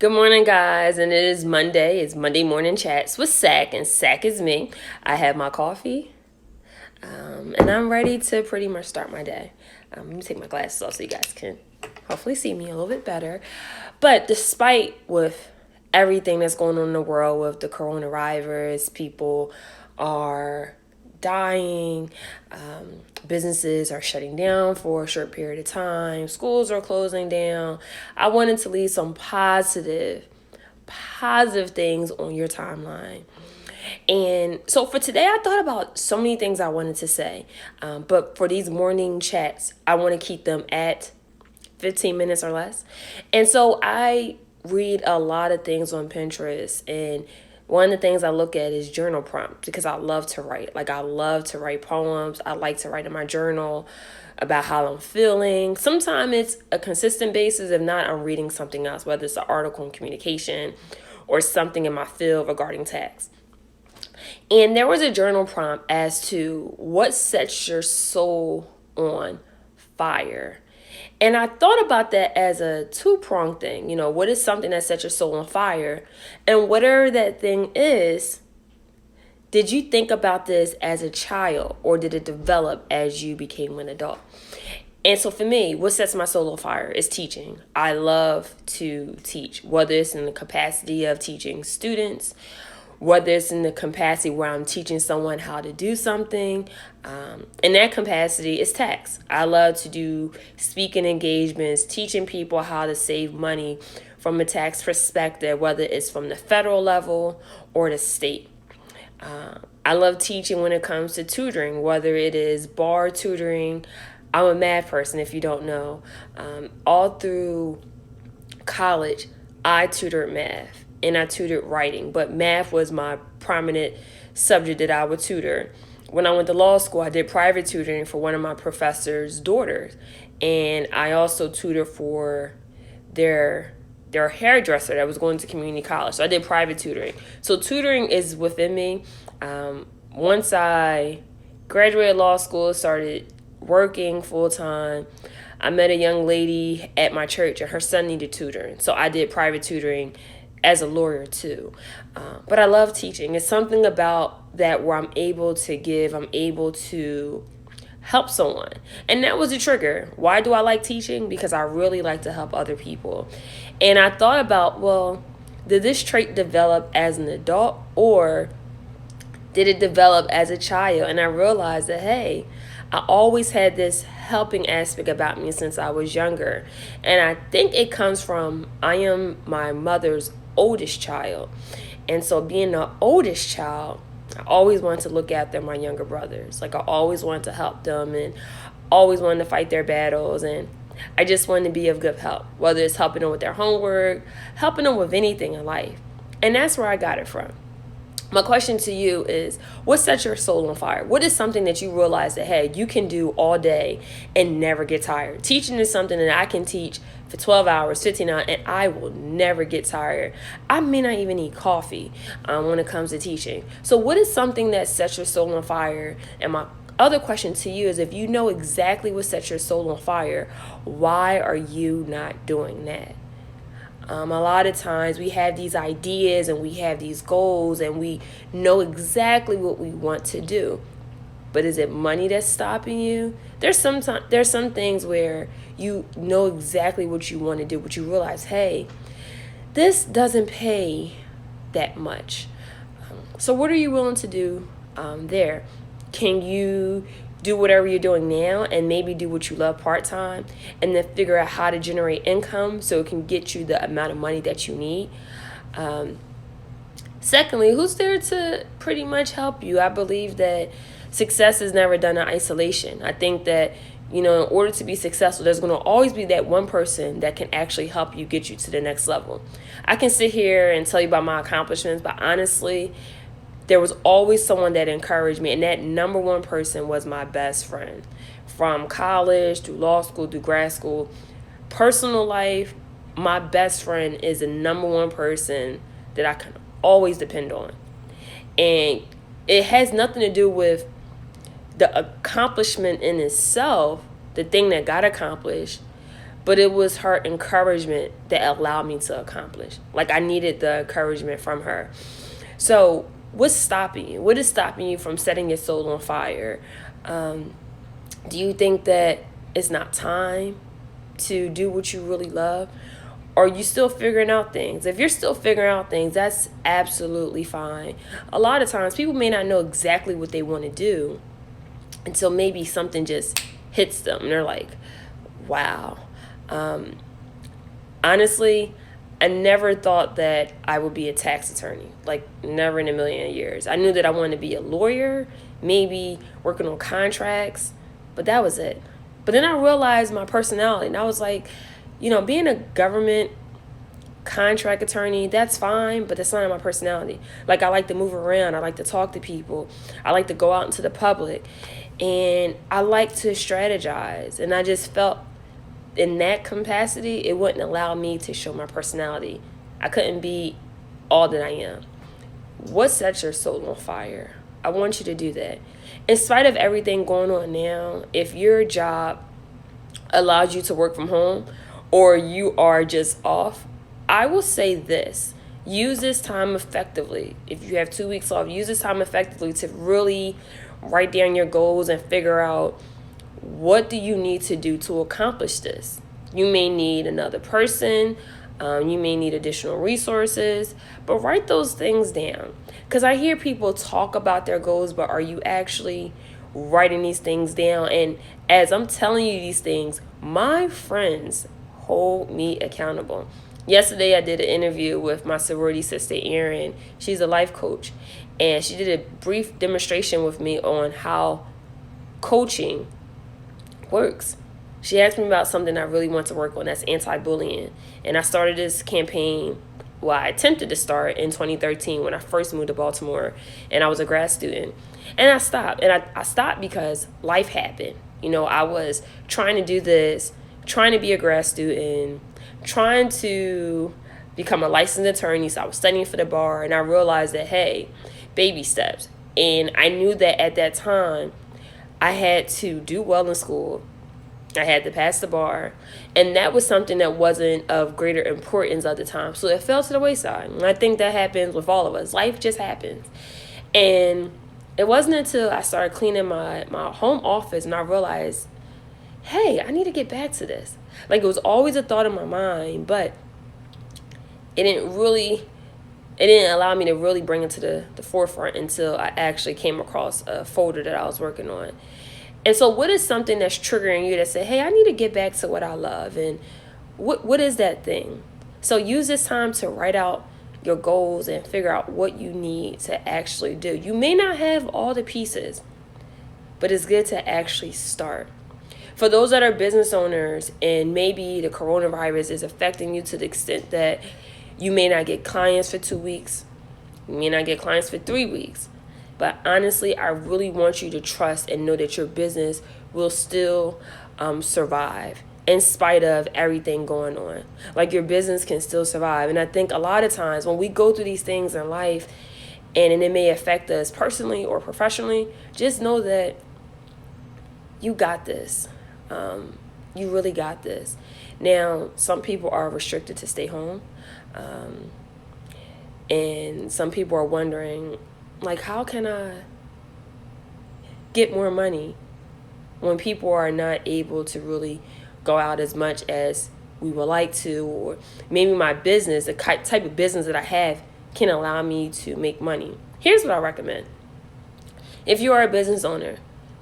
Good morning, guys, and it is Monday. It's Monday Morning Chats with Sack, and Sack is me. I have my coffee, and I'm ready to pretty much start my day. Let me take my glasses off so you guys can hopefully see me a little bit better. But despite with everything that's going on in the world with the coronavirus, people are dying, businesses are shutting down for a short period of time, schools are closing down. I wanted to leave some positive things on your timeline. And so for today, I thought about so many things I wanted to say. But for these morning chats, I want to keep them at 15 minutes or less. And so I read a lot of things on Pinterest, and one of the things I look at is journal prompts because I love to write. Like, I love to write poems. I like to write in my journal about how I'm feeling. Sometimes it's a consistent basis. If not, I'm reading something else, whether it's an article in communication or something in my field regarding tax. And there was a journal prompt as to what sets your soul on fire. And I thought about that as a two-pronged thing. You know, what is something that sets your soul on fire? And whatever that thing is, did you think about this as a child, or did it develop as you became an adult? And so for me, what sets my soul on fire is teaching. I love to teach, whether it's in the capacity of teaching students, whether it's in the capacity where I'm teaching someone how to do something. In that capacity, it's tax. I love to do speaking engagements, teaching people how to save money from a tax perspective, whether it's from the federal level or the state. I love teaching when it comes to tutoring, whether it is bar tutoring. I'm a math person, if you don't know. All through college, I tutored math and I tutored writing, but math was my prominent subject that I would tutor. When I went to law school, I did private tutoring for one of my professor's daughters, and I also tutored for their hairdresser that was going to community college. So I did private tutoring. So tutoring is within me. Once I graduated law school, started working full time, I met a young lady at my church, and her son needed tutoring. So I did private tutoring as a lawyer too. But I love teaching. It's something about that where I'm able to give, I'm able to help someone. And that was a trigger. Why do I like teaching? Because I really like to help other people. And I thought about, well, did this trait develop as an adult, or did it develop as a child? And I realized that, hey, I always had this helping aspect about me since I was younger. And I think it comes from, I am my mother's oldest child. And so being the oldest child, I always wanted to look after my younger brothers. Like, I always wanted to help them and always wanted to fight their battles. And I just wanted to be of good help, whether it's helping them with their homework, helping them with anything in life. And that's where I got it from. My question to you is, what sets your soul on fire? What is something that you realize that, hey, you can do all day and never get tired? Teaching is something that I can teach for 12 hours, 15 hours, and I will never get tired. I may not even need coffee when it comes to teaching. So what is something that sets your soul on fire? And my other question to you is, if you know exactly what sets your soul on fire, why are you not doing that? A lot of times we have these ideas and we have these goals and we know exactly what we want to do. But is it money that's stopping you? There's some things where you know exactly what you want to do, but you realize, hey, this doesn't pay that much. So what are you willing to do there? Can you do whatever you're doing now and maybe do what you love part-time, and then figure out how to generate income so it can get you the amount of money that you need? Secondly, who's there to pretty much help you? I believe that success is never done in isolation. I think that, in order to be successful, there's going to always be that one person that can actually help you get you to the next level. I can sit here and tell you about my accomplishments, but honestly, there was always someone that encouraged me, and that number one person was my best friend. From college, through law school, through grad school, personal life, my best friend is the number one person that I can always depend on. And it has nothing to do with the accomplishment in itself, the thing that got accomplished, but it was her encouragement that allowed me to accomplish. Like, I needed the encouragement from her. So what's stopping you? What is stopping you from setting your soul on fire? Do you think that it's not time to do what you really love? Or are you still figuring out things? If you're still figuring out things, that's absolutely fine. A lot of times people may not know exactly what they want to do until maybe something just hits them and they're like, wow. Honestly, I never thought that I would be a tax attorney. Like, never in a million years. I knew that I wanted to be a lawyer, maybe working on contracts, but that was it. But then I realized my personality, and I was like, being a government contract attorney, that's fine, but that's not my personality. Like, I like to move around. I like to talk to people. I like to go out into the public. And I like to strategize. And I just felt in that capacity, it wouldn't allow me to show my personality. I couldn't be all that I am. What sets your soul on fire? I want you to do that. In spite of everything going on now, if your job allows you to work from home or you are just off, I will say this. Use this time effectively. If you have 2 weeks off, use this time effectively to really write down your goals and figure out, what do you need to do to accomplish this? You may need another person. You may need additional resources, but write those things down. Because I hear people talk about their goals, but are you actually writing these things down? And as I'm telling you these things, my friends hold me accountable. Yesterday, I did an interview with my sorority sister, Erin. She's a life coach, and she did a brief demonstration with me on how coaching works. She asked me about something I really want to work on, that's anti-bullying. And I started this campaign, I attempted to start in 2013 when I first moved to Baltimore and I was a grad student. And I stopped. And I stopped because life happened. I was trying to do this, trying to be a grad student, trying to become a licensed attorney. So I was studying for the bar, and I realized that, hey, baby steps. And I knew that at that time, I had to do well in school. I had to pass the bar. And that was something that wasn't of greater importance at the time. So it fell to the wayside. And I think that happens with all of us. Life just happens. And it wasn't until I started cleaning my home office and I realized, hey, I need to get back to this. Like, it was always a thought in my mind, but it didn't allow me to really bring it to the forefront until I actually came across a folder that I was working on. And so what is something that's triggering you that say, hey, I need to get back to what I love? And what is that thing? So use this time to write out your goals and figure out what you need to actually do. You may not have all the pieces, but it's good to actually start. For those that are business owners and maybe the coronavirus is affecting you to the extent that you may not get clients for 2 weeks, you may not get clients for 3 weeks. But honestly, I really want you to trust and know that your business will still survive in spite of everything going on. Like, your business can still survive. And I think a lot of times when we go through these things in life and it may affect us personally or professionally, just know that you got this. You really got this. Now, some people are restricted to stay home. And some people are wondering, like, how can I get more money when people are not able to really go out as much as we would like to? Or maybe my business, the type of business that I have, can allow me to make money. Here's what I recommend. If you are a business owner,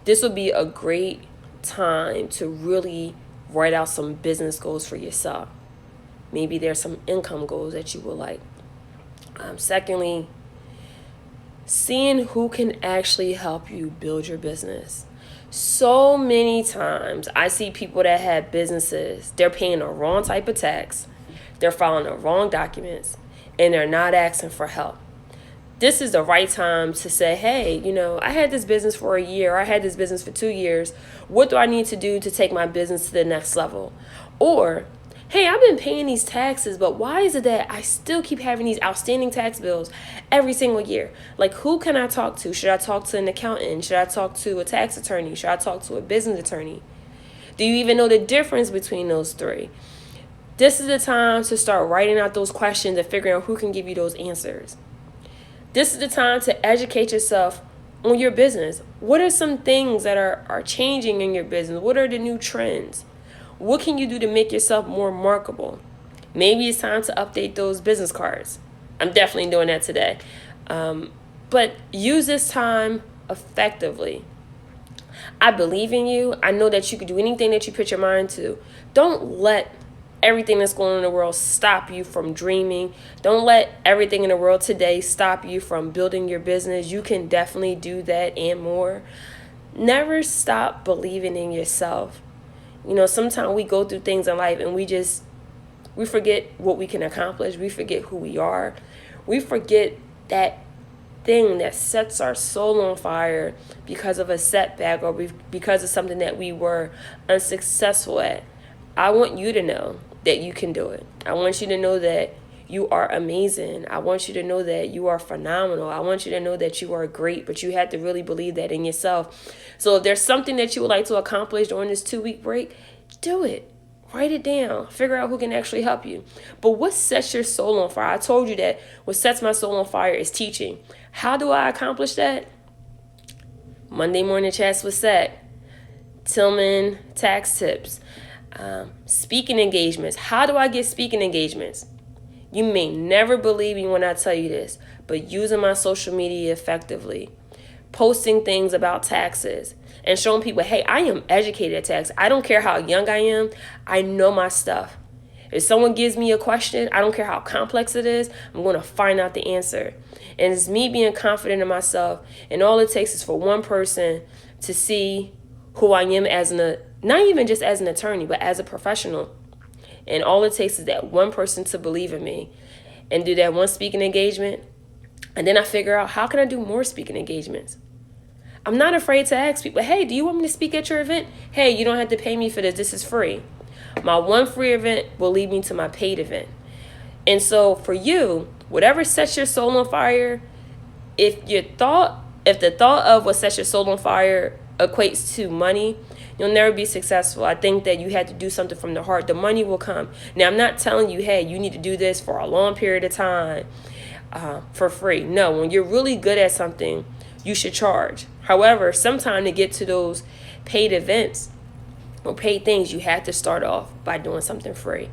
this would be a great time to really write out some business goals for yourself. Maybe there's some income goals that you would like. Secondly, seeing who can actually help you build your business. So many times I see people that have businesses, they're paying the wrong type of tax, they're filing the wrong documents, and they're not asking for help. This is the right time to say, hey, I had this business for a year, or I had this business for 2 years. What do I need to do to take my business to the next level? Or, hey, I've been paying these taxes, but why is it that I still keep having these outstanding tax bills every single year? Like, who can I talk to? Should I talk to an accountant? Should I talk to a tax attorney? Should I talk to a business attorney? Do you even know the difference between those three? This is the time to start writing out those questions and figuring out who can give you those answers. This is the time to educate yourself on your business. What are some things that are changing in your business? What are the new trends? What can you do to make yourself more marketable? Maybe it's time to update those business cards. I'm definitely doing that today. But use this time effectively. I believe in you. I know that you can do anything that you put your mind to. Don't let everything that's going on in the world stop you from dreaming. Don't let everything in the world today stop you from building your business. You can definitely do that and more. Never stop believing in yourself. You know, sometimes we go through things in life and we forget what we can accomplish. We forget who we are. We forget that thing that sets our soul on fire because of a setback or because of something that we were unsuccessful at. I want you to know that you can do it. I want you to know that you are amazing. I want you to know that you are phenomenal. I want you to know that you are great, but you have to really believe that in yourself. So if there's something that you would like to accomplish during this 2-week break, do it. Write it down. Figure out who can actually help you. But what sets your soul on fire? I told you that what sets my soul on fire is teaching. How do I accomplish that? Monday morning chats with Sack, Tillman tax tips, speaking engagements. How do I get speaking engagements? You may never believe me when I tell you this, but using my social media effectively, posting things about taxes, and showing people, hey, I am educated at tax. I don't care how young I am. I know my stuff. If someone gives me a question, I don't care how complex it is, I'm going to find out the answer. And it's me being confident in myself. And all it takes is for one person to see who I am as not even just as an attorney, but as a professional. And all it takes is that one person to believe in me and do that one speaking engagement. And then I figure out, how can I do more speaking engagements? I'm not afraid to ask people, hey, do you want me to speak at your event? Hey, you don't have to pay me for this. This is free. My one free event will lead me to my paid event. And so for you, whatever sets your soul on fire, if the thought of what sets your soul on fire equates to money, you'll never be successful. I think that you have to do something from the heart. The money will come. Now, I'm not telling you, hey, you need to do this for a long period of time for free. No, when you're really good at something, you should charge. However, sometime to get to those paid events or paid things, you have to start off by doing something free.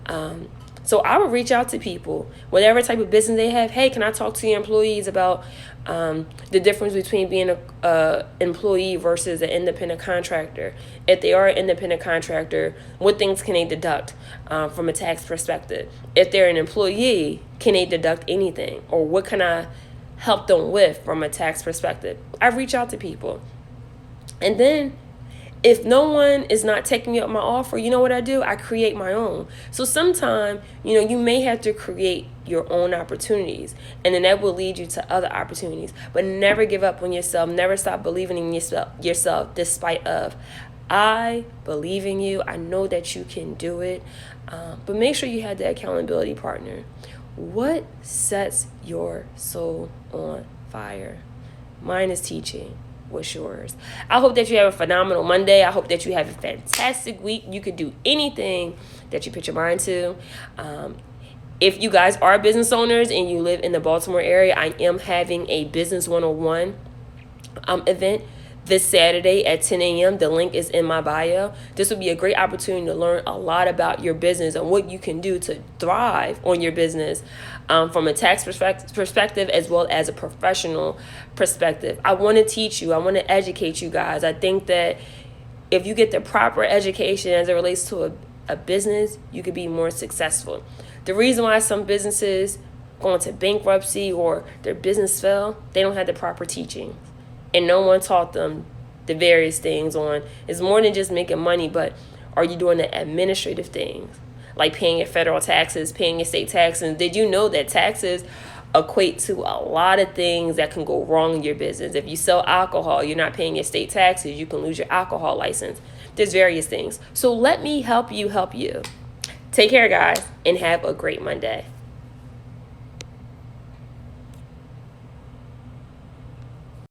So I would reach out to people, whatever type of business they have. Hey, can I talk to your employees about the difference between being an employee versus an independent contractor? If they are an independent contractor, what things can they deduct from a tax perspective? If they're an employee, can they deduct anything? Or what can I help them with from a tax perspective? I reach out to people. And then if no one is not taking me up my offer, you know what I do? I create my own. So sometime, you may have to create your own opportunities, and then that will lead you to other opportunities. But never give up on yourself. Never stop believing in yourself despite of. I believe in you. I know that you can do it. But make sure you have that accountability partner. What sets your soul on fire? Mine is teaching. What's yours? I hope that you have a phenomenal Monday. I hope that you have a fantastic week. You could do anything that you put your mind to. If you guys are business owners and you live in the Baltimore area, I am having a Business 101 event this Saturday at 10 a.m. The link is in my bio. This will be a great opportunity to learn a lot about your business and what you can do to thrive on your business from a tax perspective as well as a professional perspective. I want to teach you. I want to educate you guys. I think that if you get the proper education as it relates to a business, you could be more successful. The reason why some businesses go into bankruptcy or their business fell, they don't have the proper teaching. And no one taught them the various things on. It's more than just making money, but are you doing the administrative things? Like paying your federal taxes, paying your state taxes. Did you know that taxes equate to a lot of things that can go wrong in your business? If you sell alcohol, you're not paying your state taxes, you can lose your alcohol license. There's various things. So let me help you. Take care, guys, and have a great Monday.